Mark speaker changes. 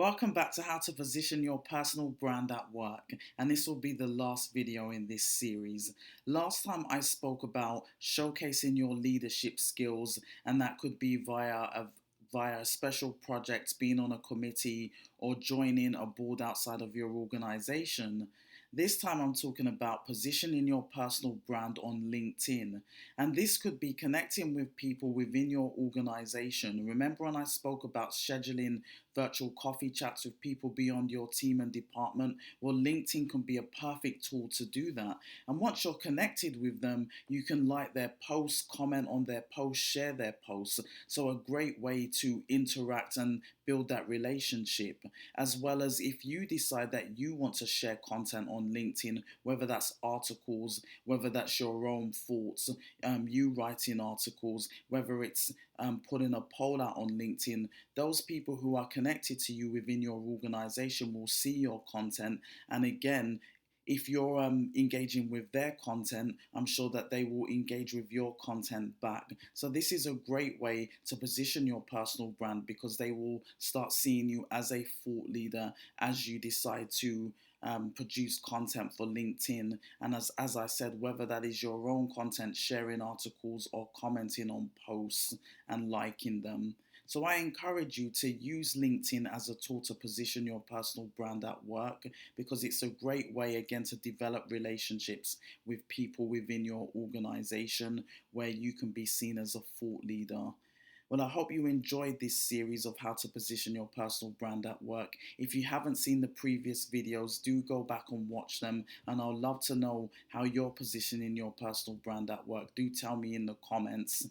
Speaker 1: Welcome back to how to position your personal brand at work, and this will be the last video in this series. Last time I spoke about showcasing your leadership skills, and that could be via special projects, being on a committee, or joining a board outside of your organization. This time I'm talking about positioning your personal brand on LinkedIn. And this could be connecting with people within your organization. Remember when I spoke about scheduling virtual coffee chats with people beyond your team and department? Well, LinkedIn can be a perfect tool to do that. And once you're connected with them, you can like their posts, comment on their posts, share their posts. So a great way to interact and build that relationship, as well as if you decide that you want to share content on LinkedIn, whether that's articles, whether that's your own thoughts, you writing articles, whether it's putting a poll out on LinkedIn. Those people who are connected to you within your organization will see your content. And again, if you're engaging with their content, I'm sure that they will engage with your content back. So this is a great way to position your personal brand, because they will start seeing you as a thought leader as you decide to produce content for LinkedIn. And as I said, whether that is your own content, sharing articles, or commenting on posts and liking them. So I encourage you to use LinkedIn as a tool to position your personal brand at work, because it's a great way, again, to develop relationships with people within your organization where you can be seen as a thought leader. Well, I hope you enjoyed this series of how to position your personal brand at work. If you haven't seen the previous videos, do go back and watch them. And I'd love to know how you're positioning your personal brand at work. Do tell me in the comments.